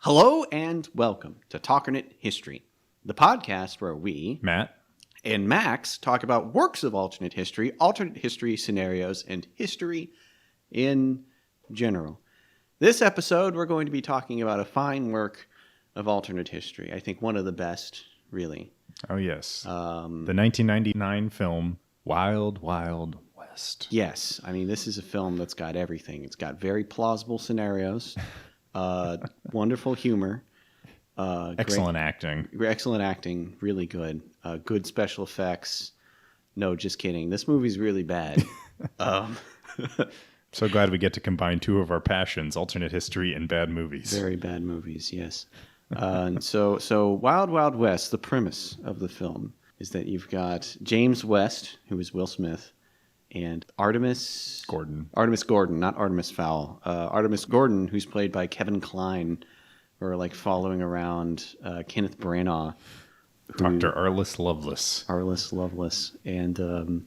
Hello and welcome to Talkernate History, the podcast where we, Matt, and Max talk about works of alternate history scenarios, and history in general. This episode, we're going to be talking about a fine work of alternate history. I think one of the best, really. Oh, yes. The 1999 film, Wild Wild West. Yes. I mean, this is a film that's got everything. It's got very plausible scenarios, wonderful humor. Excellent acting. Excellent acting. Really good. Good special effects. No, just kidding. This movie's really bad. So glad we get to combine two of our passions, alternate history and bad movies. Very bad movies, yes. So Wild Wild West, the premise of the film is that you've got James West, who is Will Smith, and Artemis Gordon, not Artemis Fowl. Artemis Gordon, who's played by Kevin Kline, who are like following around Kenneth Branagh. Dr. Arliss Lovelace. And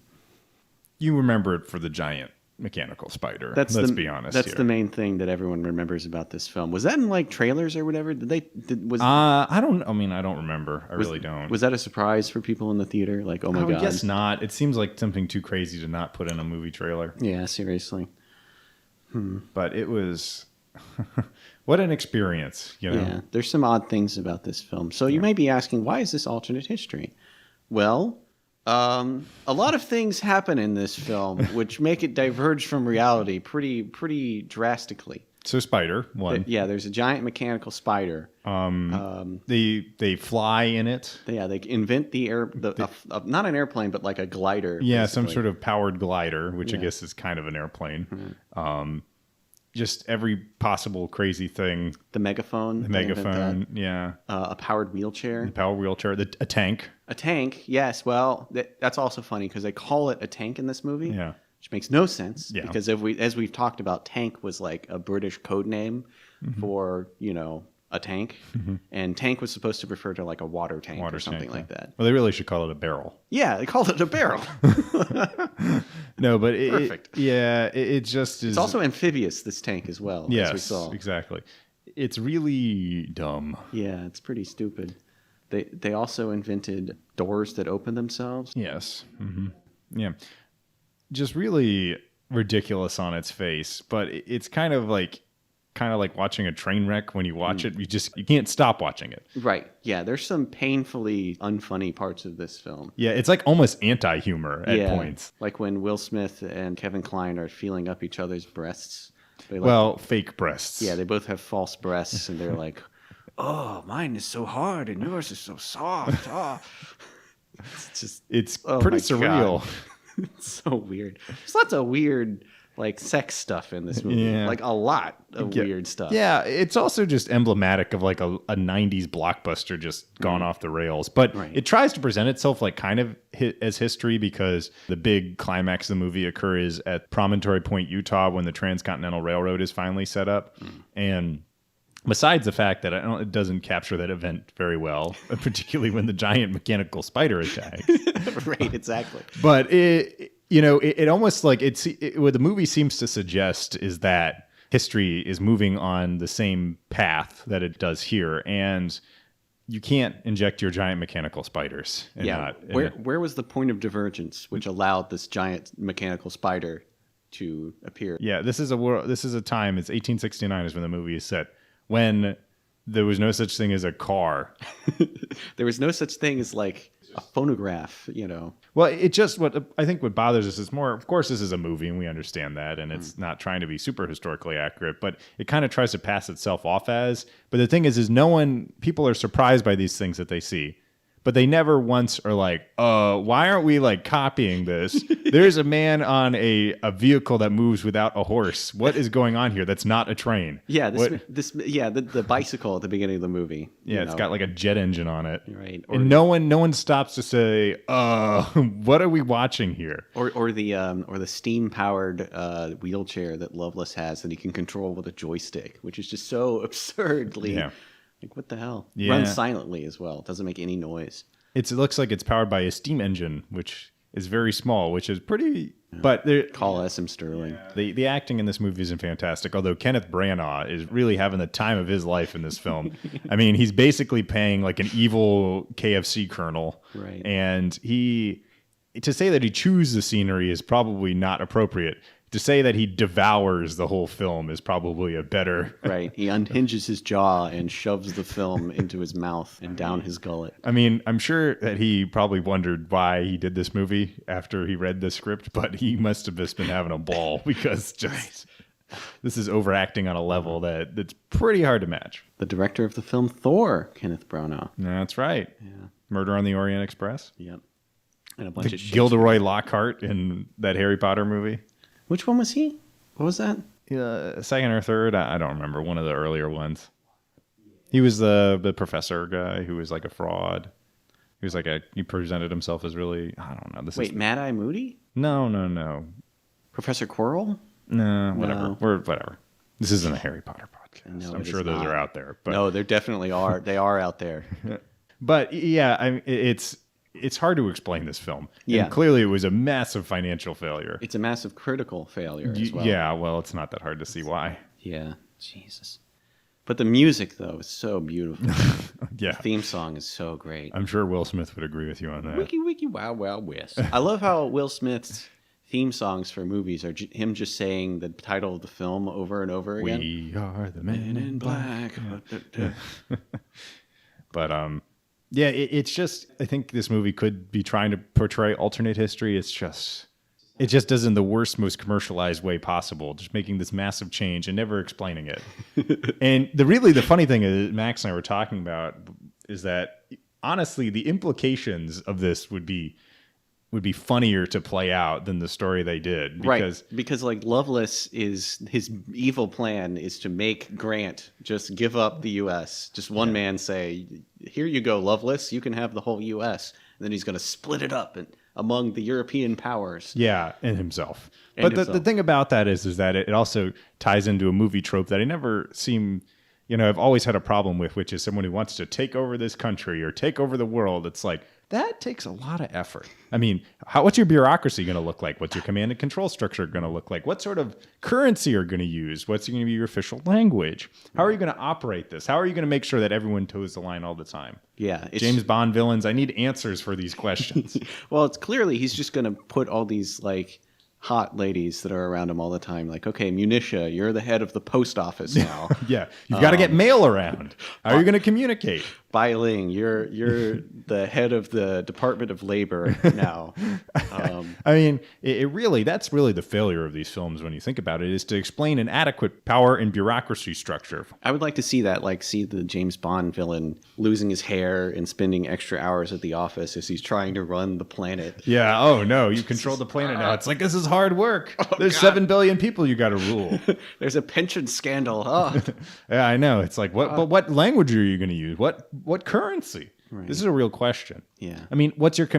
you remember it for the giant mechanical spider. Let's be honest. That's the main thing that everyone remembers about this film. Was that in like trailers or whatever? I don't remember. I really don't. Was that a surprise for people in the theater? Like, oh my God. I guess not. It seems like something too crazy to not put in a movie trailer. Yeah, seriously. But it was what an experience, you know. Yeah, there's some odd things about this film. So you may be asking, why is this alternate history? Well, a lot of things happen in this film which make it diverge from reality pretty drastically. So spider, one. There's a giant mechanical spider. They fly in it. Yeah, they invent not an airplane, but like a glider. Yeah, basically. some sort of powered glider, which I guess is kind of an airplane. Mm-hmm. Just every possible crazy thing. The megaphone, yeah. A powered wheelchair. A tank. A tank, yes. Well, that's also funny because they call it a tank in this movie, which makes no sense. Yeah. Because as we've talked about, tank was like a British code name for, a tank. Mm-hmm. And tank was supposed to refer to like a water tank or something like that. Well, they really should call it a barrel. Yeah, they called it a barrel. No, but perfect. It just is. It's also amphibious, this tank as well. Yes, as we saw. Exactly. It's really dumb. Yeah, it's pretty stupid. They also invented doors that open themselves. Yes. Mm-hmm. Yeah. Just really ridiculous on its face, but it's kind of like watching a train wreck. When you watch it, you can't stop watching it. Right. Yeah, there's some painfully unfunny parts of this film. Yeah, it's like almost anti-humor at points. Like when Will Smith and Kevin Kline are feeling up each other's breasts. Fake breasts. Yeah, they both have false breasts, and they're like, oh, mine is so hard and yours is so soft. Oh. It's pretty surreal. It's so weird. There's lots of weird like sex stuff in this movie. Yeah. Like a lot of weird stuff. Yeah, it's also just emblematic of like a 90s blockbuster just gone off the rails. But it tries to present itself like kind of as history because the big climax of the movie occurs at Promontory Point, Utah when the Transcontinental Railroad is finally set up. And besides the fact that it doesn't capture that event very well, particularly when the giant mechanical spider attacks. Right, exactly. But it almost like what the movie seems to suggest is that history is moving on the same path that it does here, and you can't inject your giant mechanical spiders. Where was the point of divergence which allowed this giant mechanical spider to appear? Yeah, this is a time. It's 1869 is when the movie is set. When there was no such thing as a car. There was no such thing as like a phonograph, Well, what I think what bothers us is more, of course, this is a movie and we understand that, and it's not trying to be super historically accurate, but it kind of tries to pass itself off as. But the thing is people are surprised by these things that they see. But they never once are like, why aren't we like copying this? There's a man on a vehicle that moves without a horse. What is going on here? That's not a train. Yeah, the bicycle at the beginning of the movie. Yeah, it's got like a jet engine on it. Right. And no one stops to say, what are we watching here? Or the steam powered wheelchair that Lovelace has that he can control with a joystick, which is just so absurdly. Yeah. Like, what the hell? Yeah. Runs silently as well. It doesn't make any noise. It looks like it's powered by a steam engine, which is very small, which is pretty. But Call S.M. Sterling. The acting in this movie isn't fantastic, although Kenneth Branagh is really having the time of his life in this film. I mean, he's basically paying like an evil KFC colonel. Right. And to say that he chews the scenery is probably not appropriate. To say that he devours the whole film is probably a better... Right. He unhinges his jaw and shoves the film into his mouth and down his gullet. I mean, I'm sure that he probably wondered why he did this movie after he read the script, but he must have just been having a ball because this is overacting on a level that's pretty hard to match. The director of the film Thor, Kenneth Branagh. That's right. Yeah. Murder on the Orient Express. Yep. And a bunch of Gilderoy Lockhart in that Harry Potter movie. Which one was he? What was that? Second or third? I don't remember. One of the earlier ones. He was the professor guy who was like a fraud. He presented himself as really, I don't know. Wait, Mad-Eye Moody? No. Professor Quirrell? No, whatever. No. Whatever. This isn't a Harry Potter podcast. No, I'm sure those are out there. But. No, there definitely are. They are out there. But yeah, I mean, it's hard to explain this film. Yeah. And clearly it was a massive financial failure. It's a massive critical failure as well. Yeah, well, it's not that hard to see why. Yeah, Jesus. But the music, though, is so beautiful. Yeah. The theme song is so great. I'm sure Will Smith would agree with you on that. Wiki, wiki, wow, wow, west. I love how Will Smith's theme songs for movies are him just saying the title of the film over and over again. We are the men in black. But, yeah, it's just, I think this movie could be trying to portray alternate history. It just does in the worst, most commercialized way possible, just making this massive change and never explaining it. And the funny thing is, Max and I were talking about is that, honestly, the implications of this would be funnier to play out than the story they did. Because like Loveless his evil plan is to make Grant just give up the U.S. Just one man say, here you go, Loveless, you can have the whole U.S. And then he's going to split it up among the European powers. Yeah, and himself. But the thing about that is that it also ties into a movie trope that I never seem... I've always had a problem with, which is someone who wants to take over this country or take over the world. It's like, that takes a lot of effort. I mean, what's your bureaucracy going to look like? What's your command and control structure going to look like? What sort of currency are you going to use? What's going to be your official language? How are you going to operate this? How are you going to make sure that everyone toes the line all the time? Yeah. James Bond villains, I need answers for these questions. Well, it's clearly he's just going to put all these like hot ladies that are around him all the time. Like, okay, Munitia, you're the head of the post office now. Yeah. You've got to get mail around. How are you going to communicate? Bai Ling, you're the head of the Department of Labor now. I mean, that's really the failure of these films when you think about it, is to explain an adequate power and bureaucracy structure. I would like to see that, see the James Bond villain losing his hair and spending extra hours at the office as he's trying to run the planet. Yeah. Oh no, you control the planet now. It's like, this is hard work. There's 7 billion people you got to rule. There's a pension scandal. Oh. Yeah, I know. It's like, but what language are you going to use? What currency? Right. This is a real question. Yeah. I mean, what's your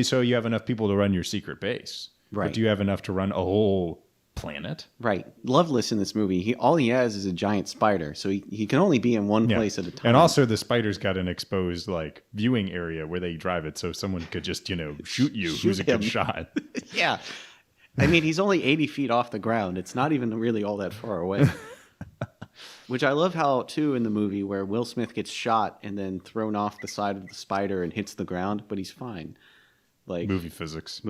so you have enough people to run your secret base, right? But do you have enough to run a whole planet? Right. Loveless in this movie, all he has is a giant spider, so he can only be in one place at a time. And also, the spider's got an exposed viewing area where they drive it, so someone could just shoot you. Who's a good shot? Yeah. I mean, he's only 80 feet off the ground. It's not even really all that far away. Which I love how, too, in the movie where Will Smith gets shot and then thrown off the side of the spider and hits the ground, but he's fine. Movie physics.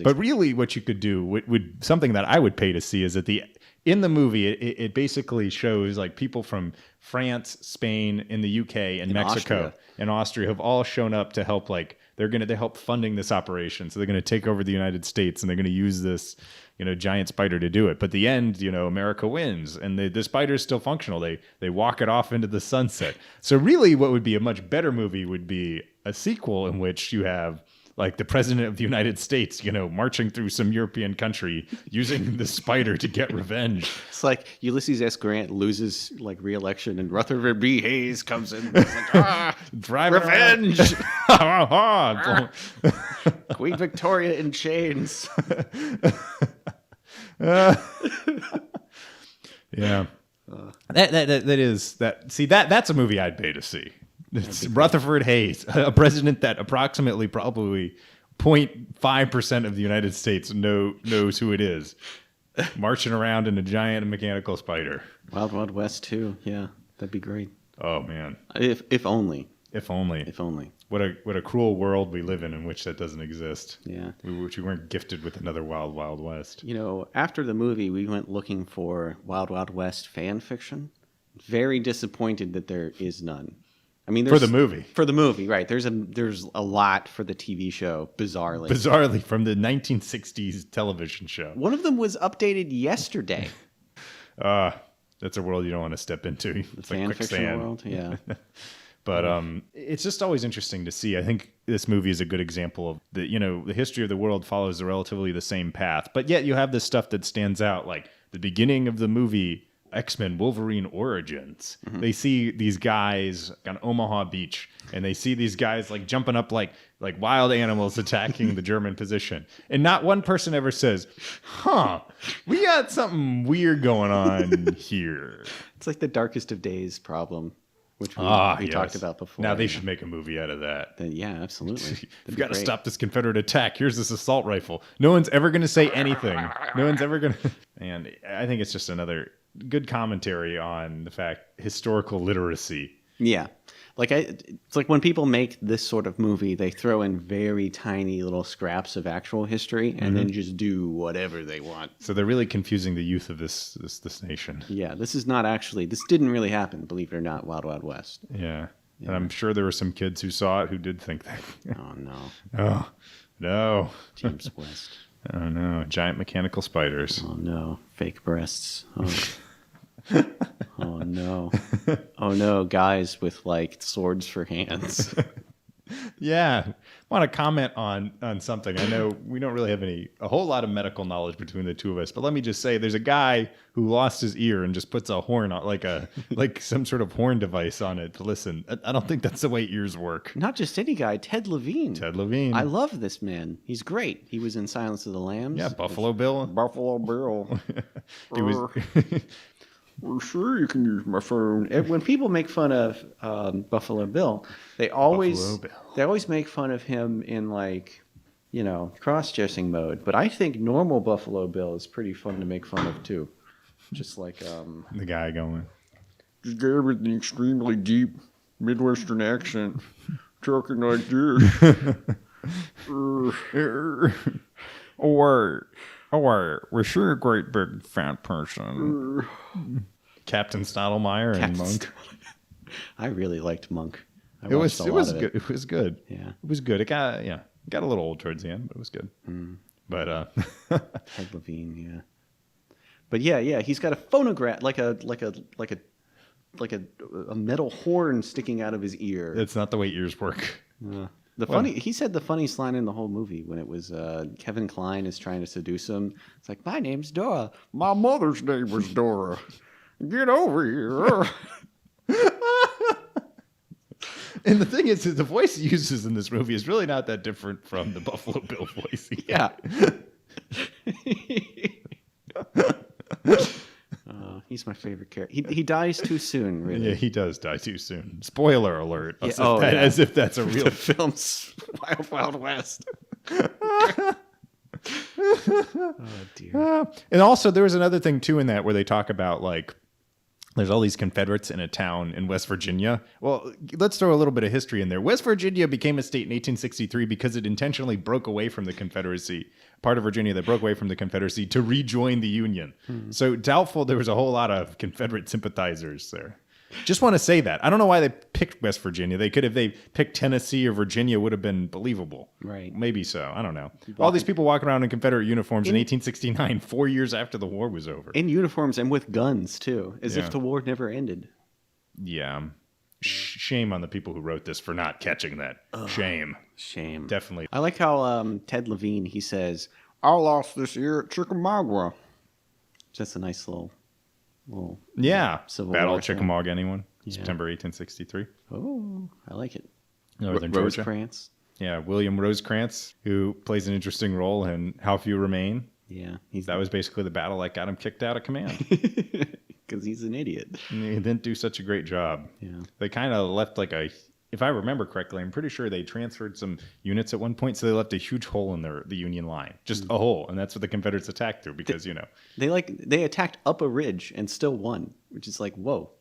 But really what you could do, would something that I would pay to see, is that in the movie, it basically shows people from France, Spain, in the UK, and Mexico, and Austria have all shown up to help. They help funding this operation. So they're going to take over the United States, and they're going to use this giant spider to do it. But the end, America wins, and the spider's still functional. They walk it off into the sunset. So really what would be a much better movie would be a sequel in which you have the president of the United States, marching through some European country using the spider to get revenge. It's like Ulysses S. Grant loses re-election, and Rutherford B. Hayes comes in. It's revenge! Queen Victoria in chains. Yeah. That's a movie I'd pay to see. It's Rutherford Hayes, a president that approximately probably 0.5% of the United States knows who it is. Marching around in a giant mechanical spider. Wild Wild West too. Yeah, that'd be great. Oh man. If only. If only. If only. What a cruel world we live in which that doesn't exist. Yeah. Which we weren't gifted with another Wild Wild West. You know, after the movie, we went looking for Wild Wild West fan fiction. Very disappointed that there is none. I mean, for the movie. For the movie, right. There's a lot for the TV show, bizarrely. Bizarrely, from the 1960s television show. One of them was updated yesterday. That's a world you don't want to step into. It's fan like fiction quicksand. world, yeah. But it's just always interesting to see. I think this movie is a good example of the history of the world follows relatively the same path, but yet you have this stuff that stands out, like the beginning of the movie, X-Men Wolverine Origins. Mm-hmm. They see these guys on Omaha Beach, and they see these guys like jumping up like wild animals attacking the German position. And not one person ever says, we got something weird going on here. It's like the Darkest of Days problem, which we yes. talked about before. Now they should make a movie out of that. Yeah, absolutely. We've got to stop this Confederate attack. Here's this assault rifle. No one's ever going to say anything. No one's ever going to... And I think it's just another good commentary on the fact historical literacy. Yeah. It's like when people make this sort of movie, they throw in very tiny little scraps of actual history and then just do whatever they want. So they're really confusing the youth of this nation. Yeah, this didn't really happen, believe it or not, Wild Wild West. Yeah. And I'm sure there were some kids who saw it who did think that. Oh, no. Oh, no. James West. Oh, no. Giant mechanical spiders. Oh, no. Fake breasts. Oh. Oh no. Oh no, guys with like swords for hands. Yeah. I want to comment on something. I know we don't really have a whole lot of medical knowledge between the two of us, but let me just say there's a guy who lost his ear and just puts a horn on like some sort of horn device on it to listen. I don't think that's the way ears work. Not just any guy, Ted Levine. Ted Levine. I love this man. He's great. He was in Silence of the Lambs. Yeah, Buffalo Bill. Buffalo Bill. He was Well, sure, you can use my phone. When people make fun of Buffalo Bill, they always make fun of him in like, cross-dressing mode. But I think normal Buffalo Bill is pretty fun to make fun of too. Just like the guy going. Just guy with an extremely deep Midwestern accent, talking like this. Or was she a great big fat person? Captain Stottlemyre and Monk. I really liked Monk. It was good. It was good. Yeah, it was good. It got a little old towards the end, but it was good. But Ted Levine, yeah. But yeah, he's got a phonograph, like a metal horn sticking out of his ear. It's not the way ears work. He said the funniest line in the whole movie when it was Kevin Kline is trying to seduce him. It's like, my name's Dora. My mother's name was Dora. Get over here. And the thing is, the voice he uses in this movie is really not that different from the Buffalo Bill voice. Yeah. He's my favorite character. He dies too soon, really. Yeah, he does die too soon. Spoiler alert. Yeah, as if that's a real... The film's Wild Wild West. Oh, dear. And also, there was another thing, too, in that where they talk about, like, there's all these Confederates in a town in West Virginia. Well, let's throw a little bit of history in there. West Virginia became a state in 1863 because it intentionally broke away from the Confederacy. Part of Virginia that broke away from the Confederacy to rejoin the Union. So doubtful there was a whole lot of Confederate sympathizers there. Just want to say that. I don't know why they picked West Virginia. They could have they picked Tennessee or Virginia would have been believable. Right. Maybe so. I don't know. All these people walking around in Confederate uniforms in 1869, 4 years after the war was over. In uniforms and with guns, too, as if the war never ended. Yeah. Shame on the people who wrote this for not catching that. Shame. Definitely. I like how Ted Levine, he says, I lost this ear at Chickamauga. Just a nice little Civil Battle War of Chickamauga, anyone? Yeah. September 1863. Oh, I like it. Northern Georgia. Rosecrans. Yeah, William Rosecrans, who plays an interesting role in How Few Remain. Yeah. That was basically the battle that got him kicked out of command. Because he's an idiot. And he didn't do such a great job. Yeah. They kind of left like a if I remember correctly, I'm pretty sure they transferred some units at one point, so they left a huge hole in the Union line, just a hole, and that's what the Confederates attacked through because they attacked up a ridge and still won, which is like whoa.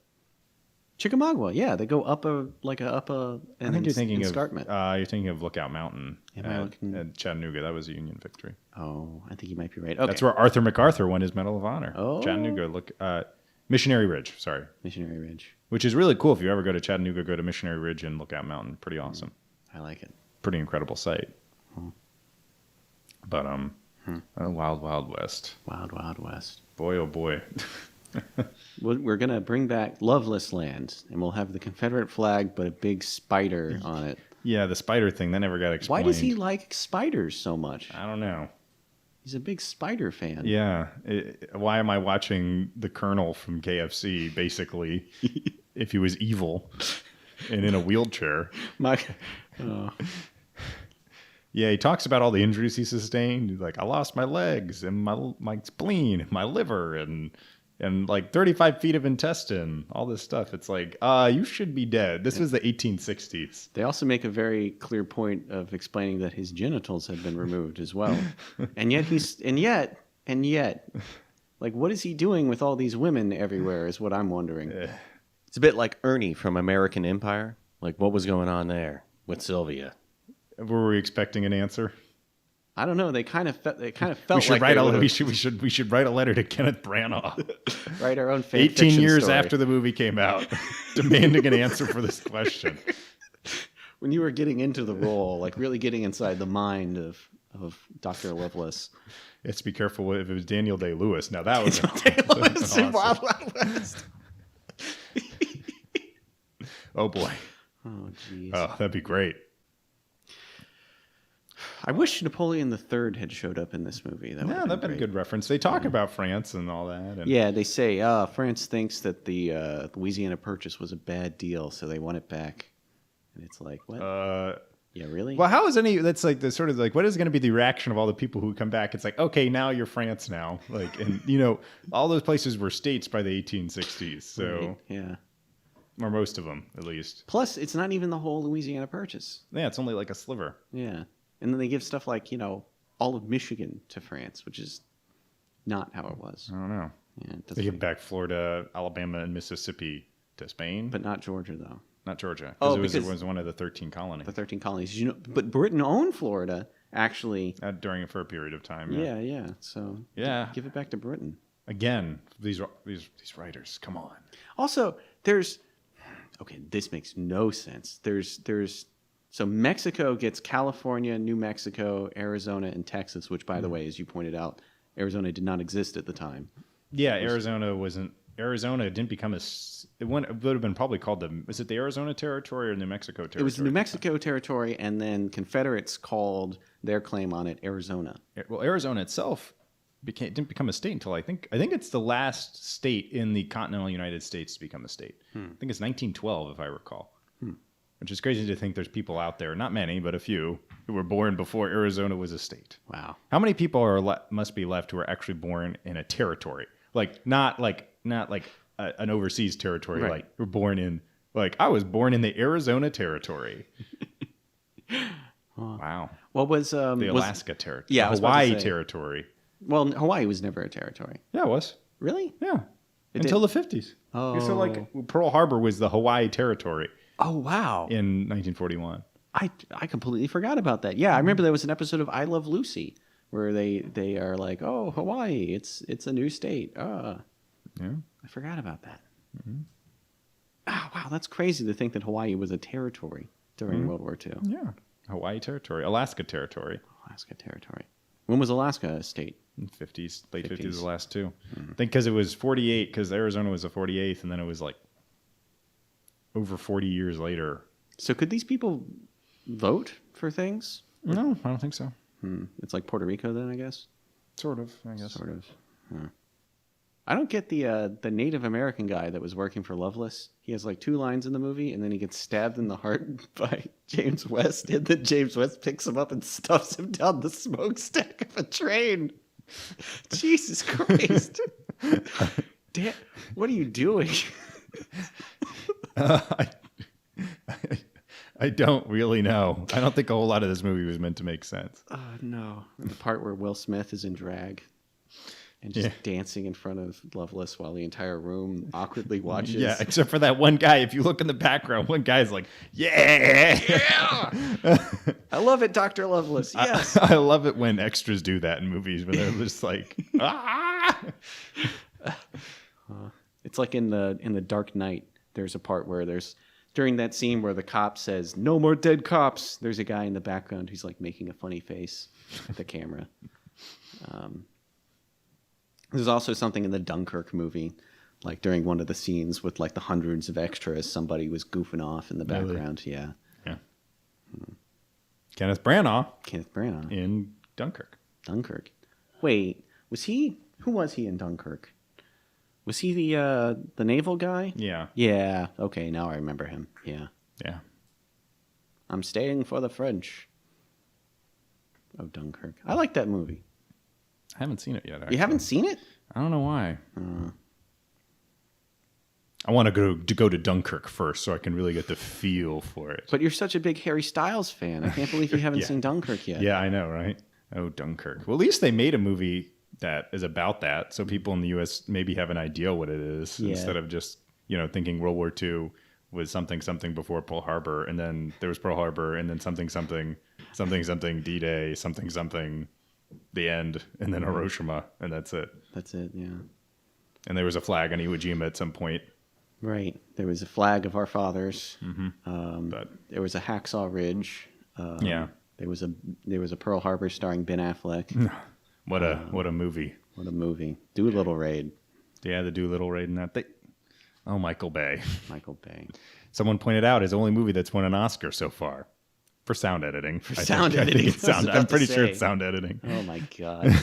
Chickamauga, yeah, they go up a. I think you're thinking escarpment. You're thinking of Lookout Mountain at Chattanooga. That was a Union victory. Oh, I think you might be right. Okay, that's where Arthur MacArthur won his Medal of Honor. Oh, Chattanooga. Missionary Ridge. Sorry, Missionary Ridge, which is really cool. If you ever go to Chattanooga, go to Missionary Ridge and Lookout Mountain. Pretty awesome. I like it. Pretty incredible site. But Wild Wild West. Wild Wild West. Boy, oh boy. We're going to bring back Loveless Land, and we'll have the Confederate flag, but a big spider on it. Yeah, the spider thing, that never got explained. Why does he like spiders so much? I don't know. He's a big spider fan. Yeah. Why am I watching the Colonel from KFC, basically, if he was evil and in a wheelchair? Yeah, he talks about all the injuries he sustained. He's like, I lost my legs and my spleen, my liver, and like 35 feet of intestine, all this stuff. It's like, you should be dead. This was the 1860s. They also make a very clear point of explaining that his genitals have been removed as well. and yet, like, what is he doing with all these women everywhere is what I'm wondering. It's a bit like Ernie from American Empire. Like, what was going on there with Sylvia? Were we expecting an answer? I don't know. They kind of felt. We should write a letter to Kenneth Branagh. Write our own fan 18 years story. after the movie came out, demanding an answer for this question. When you were getting into the role, like really getting inside the mind of Dr. Lovelace. Let's be careful if it was Daniel Day-Lewis. Now that was Day-Lewis in Wild Wild West. Oh boy. Oh jeez. Oh, that'd be great. I wish Napoleon III had showed up in this movie. That'd been a good reference. They talk about France and all that. And yeah, they say France thinks that the Louisiana Purchase was a bad deal, so they want it back. And it's like, what? Yeah, really? Well, how is that's like the sort of like, what is going to be the reaction of all the people who come back? It's like, okay, now you're France now. Like, and all those places were states by the 1860s. So right. Yeah. Or most of them, at least. Plus, it's not even the whole Louisiana Purchase. Yeah, it's only like a sliver. Yeah. And then they give stuff like, all of Michigan to France, which is not how it was. I don't know. Yeah, they give back Florida, Alabama, and Mississippi to Spain. But not Georgia, though. Not Georgia. Because it was one of the 13 colonies. The 13 colonies. But Britain owned Florida, actually. For a period of time. Yeah. So give it back to Britain. Again, these writers, come on. Also, okay, this makes no sense. So Mexico gets California, New Mexico, Arizona, and Texas, which, by the way, as you pointed out, Arizona did not exist at the time. Yeah, Arizona didn't become it would have been probably called was it the Arizona Territory or New Mexico Territory? It was the New Mexico Territory, and then Confederates called their claim on it Arizona. Well, Arizona itself didn't become a state until I think it's the last state in the continental United States to become a state. I think it's 1912, if I recall. Which is crazy to think there's people out there, not many, but a few, who were born before Arizona was a state. Wow. How many people must be left who are actually born in a territory? Not like an overseas territory. Right. Like we're born in, I was born in the Arizona Territory. Wow. What was the Alaska Territory? Yeah, the Hawaii Territory. Well, Hawaii was never a territory. Yeah, it was. Really? Yeah. Until the 50s. Oh. So Pearl Harbor was the Hawaii Territory. Oh, wow. In 1941. I completely forgot about that. Yeah, I remember there was an episode of I Love Lucy where they are like, oh, Hawaii, it's a new state. Yeah. I forgot about that. Mm-hmm. Oh, wow, that's crazy to think that Hawaii was a territory during World War II. Yeah. Hawaii Territory. Alaska Territory. Alaska Territory. When was Alaska a state? In 50s. Late 50s, the last two. I think because it was 48, because Arizona was the 48th, and then it was over 40 years later. So could these people vote for things? No, I don't think so. It's like Puerto Rico then, I guess? Sort of, I guess. Sort of. I don't get the Native American guy that was working for Loveless. He has 2 lines in the movie, and then he gets stabbed in the heart by James West, and then James West picks him up and stuffs him down the smokestack of a train. Jesus Christ. Dan, what are you doing? I don't really know. I don't think a whole lot of this movie was meant to make sense. No. The part where Will Smith is in drag and just dancing in front of Loveless while the entire room awkwardly watches. Yeah, except for that one guy. If you look in the background, one guy's like, yeah. I love it, Dr. Loveless. Yes. I love it when extras do that in movies when they're just like, ah. It's like in the Dark Knight. There's a part where during that scene where the cop says, "No more dead cops," there's a guy in the background who's like making a funny face at the camera. There's also something in the Dunkirk movie, like during one of the scenes with like the hundreds of extras, somebody was goofing off in the background. Yeah. Kenneth Branagh in Dunkirk. Wait, who was he in Dunkirk? Was he the naval guy? Yeah. Yeah. Okay, now I remember him. Yeah. Yeah. I'm staying for the French. Oh, Dunkirk. I like that movie. I haven't seen it yet, actually. You haven't seen it? I don't know why. I want to go to Dunkirk first so I can really get the feel for it. But you're such a big Harry Styles fan. I can't believe you haven't seen Dunkirk yet. Yeah, I know, right? Oh, Dunkirk. Well, at least they made a movie that is about that, so people in the U.S. maybe have an idea what it is instead of just thinking World War II was something before Pearl Harbor, and then there was Pearl Harbor, and then something D-Day, something the end, and then Hiroshima, and that's it. That's it. Yeah. And there was a flag on Iwo Jima at some point. Right. There was a flag of our fathers. But there was a Hacksaw Ridge. There was a Pearl Harbor starring Ben Affleck. What a movie. What a movie. Doolittle Raid. Yeah, the Doolittle Raid and that thing. Oh, Michael Bay. Someone pointed out his only movie that's won an Oscar so far for sound editing. I'm pretty sure it's sound editing. Oh my god.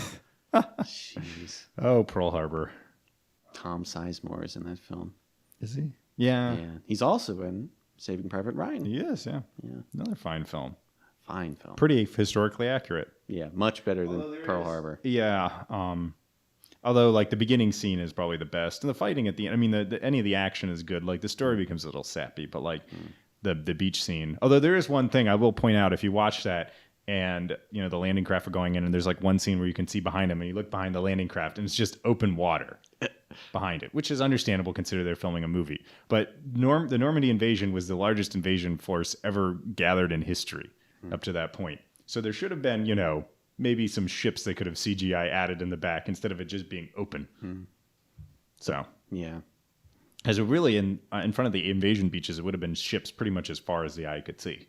Jeez. Oh, Pearl Harbor. Tom Sizemore is in that film. Is he? Yeah. He's also in Saving Private Ryan. He is, yeah. Another fine film. Pretty historically accurate. Yeah, much better than Pearl Harbor. Yeah. Although, like, the beginning scene is probably the best. And the fighting at the end, I mean, any of the action is good. Like, the story becomes a little sappy, but, like, the beach scene. Although there is one thing I will point out. If you watch that and, the landing craft are going in, and there's, like, one scene where you can see behind them, and you look behind the landing craft, and it's just open water behind it, which is understandable considering they're filming a movie. But the Normandy invasion was the largest invasion force ever gathered in history up to that point. So there should have been, maybe some ships that could have CGI added in the back instead of it just being open. So yeah, as a really in front of the invasion beaches, it would have been ships pretty much as far as the eye could see.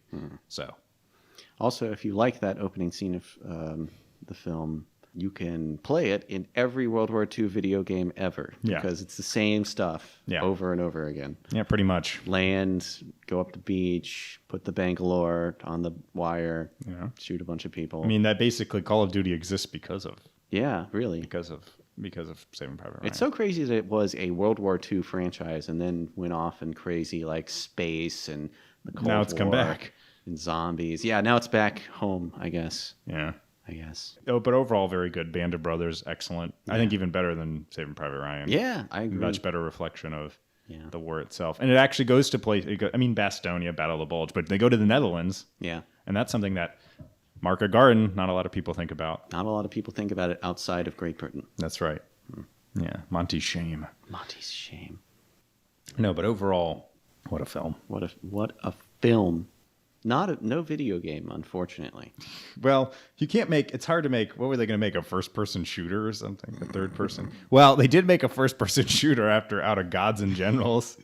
So also, if you like that opening scene of the film, you can play it in every World War II video game ever because it's the same stuff over and over again. Yeah, pretty much. Land, go up the beach, put the Bangalore on the wire, shoot a bunch of people. I mean, that basically Call of Duty exists because of. Yeah, really. Because of Saving Private Ryan. It's so crazy that it was a World War II franchise and then went off in crazy like space and the Cold War. Now it's come back. And zombies. Yeah, now it's back home, I guess. Yeah. I guess. Oh, but overall, very good. Band of Brothers, excellent. I think even better than Saving Private Ryan. Yeah, I agree. Much better reflection of the war itself. And it actually goes to Bastonia, Battle of the Bulge, but they go to the Netherlands. Yeah. And that's something that Market Garden, not a lot of people think about. Not a lot of people think about it outside of Great Britain. That's right. Yeah, Monty's shame. No, but overall, what a film. What a film. No video game, unfortunately. Well, it's hard to make, what were they going to make, a first-person shooter or something? A third-person? Well, they did make a first-person shooter out of Gods and Generals.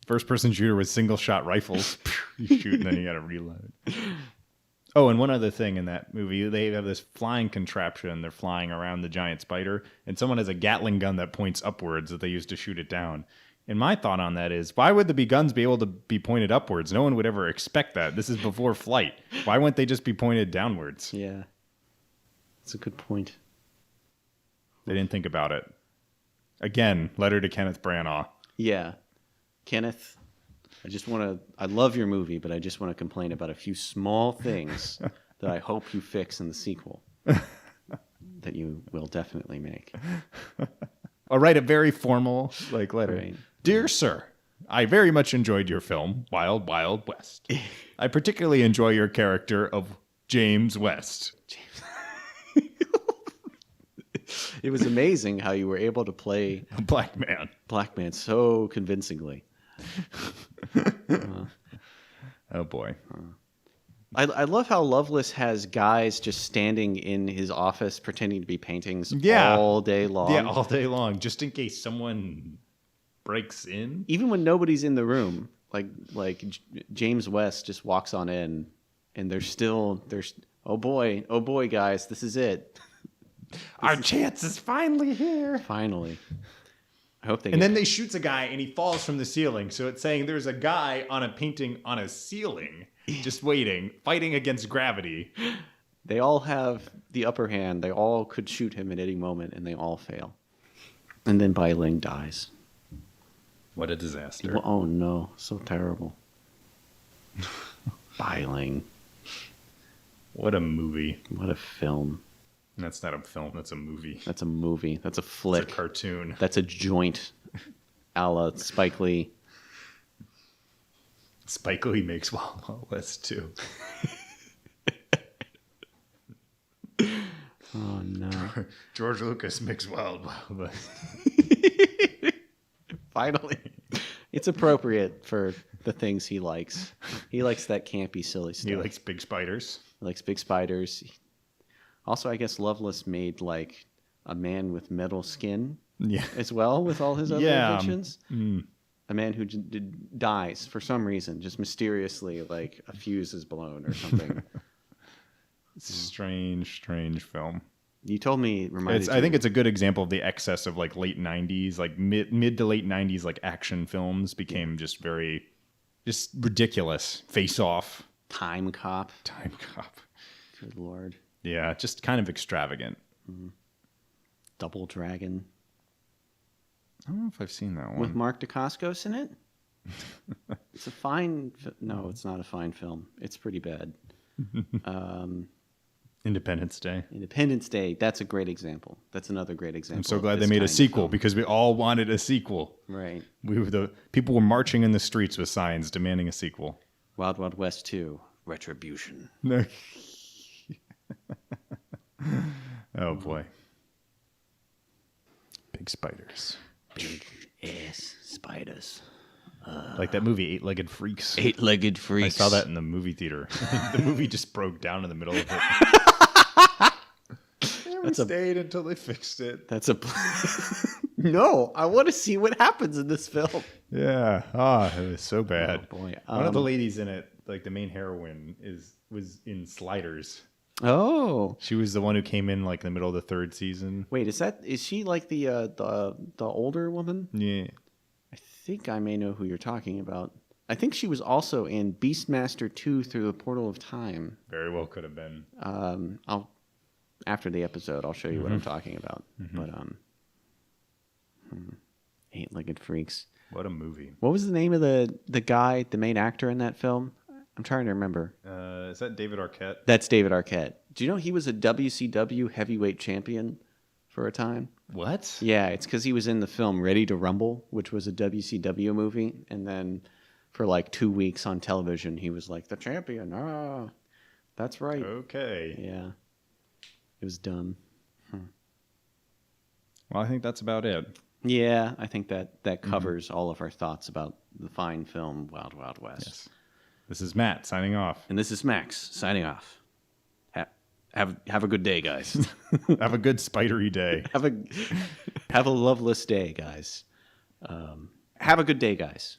First-person shooter with single-shot rifles. You shoot and then you got to reload. Oh, and one other thing in that movie, they have this flying contraption. They're flying around the giant spider, and someone has a Gatling gun that points upwards that they use to shoot it down. And my thought on that is, why would the guns be able to be pointed upwards? No one would ever expect that. This is before flight. Why wouldn't they just be pointed downwards? Yeah. That's a good point. They didn't think about it. Again, letter to Kenneth Branagh. Yeah. Kenneth, I love your movie, but I just want to complain about a few small things that I hope you fix in the sequel that you will definitely make. I'll write a very formal letter. Right. Dear Sir, I very much enjoyed your film, Wild Wild West. I particularly enjoy your character of James West. It was amazing how you were able to play A black man so convincingly. Oh, boy. I love how Loveless has guys just standing in his office pretending to be paintings Yeah. all day long. Yeah, all day long, just in case someone breaks in. Even when nobody's in the room, James West just walks on in, and there's oh boy, guys, this is it. Our chance is finally here. Finally. I hope they. And then they shoots a guy, and he falls from the ceiling. So it's saying there's a guy on a painting on a ceiling, just waiting, fighting against gravity. They all have the upper hand. They all could shoot him at any moment, and they all fail. And then Bai Ling dies. What a disaster. Well, oh no, so terrible. Bai Ling. What a movie. What a film. That's not a film, that's a movie. That's a movie. That's a flick. It's a cartoon. That's a joint a la Spike Lee. Spike Lee makes Wild Wild West too. Oh no. George Lucas makes Wild Wild West. Finally. It's appropriate for the things he likes. He likes that campy, silly stuff. He likes big spiders. He likes big spiders. Also, I guess Loveless made like a man with metal skin Yeah. as well with all his other Yeah. inventions. A man who dies for some reason, just mysteriously, like a fuse is blown or something. It's a strange film. You told me it reminded you. I think it's a good example of the excess of like late 90s, like mid to late 90s, like action films became just ridiculous. Face Off. Time Cop. Time Cop. Good Lord. Yeah, just kind of extravagant. Double Dragon. I don't know if I've seen that one. With Mark Dacascos in it? It's a fine... No, it's not a fine film. It's pretty bad. Independence Day. Independence Day. That's a great example. That's another great example. I'm so of glad this they made a kind of sequel film. because we all wanted a sequel. Right. People were marching in the streets with signs demanding a sequel. Wild Wild West 2. Retribution. No. Oh boy. Big spiders. Big ass spiders. Like that movie, Eight-Legged Freaks. Eight-legged freaks. I saw that in the movie theater. The movie just broke down in the middle of it. We stayed until they fixed it. That's a... No, I want to see what happens in this film. Yeah. It was so bad. Oh, boy. One of the ladies in it, like the main heroine, was in Sliders. Oh. She was the one who came in like in the middle of the third season. Wait, is she like the older woman? Yeah. I think I may know who you're talking about. I think she was also in Beastmaster 2 Through the Portal of Time. Very well could have been. After the episode, I'll show you what I'm talking about. But Eight-Legged Freaks. What a movie. What was the name of the guy, the main actor in that film? I'm trying to remember. Is that David Arquette? That's David Arquette. Do you know he was a WCW heavyweight champion for a time? What? Yeah, it's because he was in the film Ready to Rumble, which was a WCW movie. And then for like 2 weeks on television, he was like, the champion. Ah, that's right. Okay. Yeah. It was dumb. Well, I think that's about it. Yeah, I think that covers all of our thoughts about the fine film Wild Wild West. Yes. This is Matt signing off. And this is Max signing off. Have a good day, guys. Have a good spidery day. have a loveless day, guys. Have a good day, guys.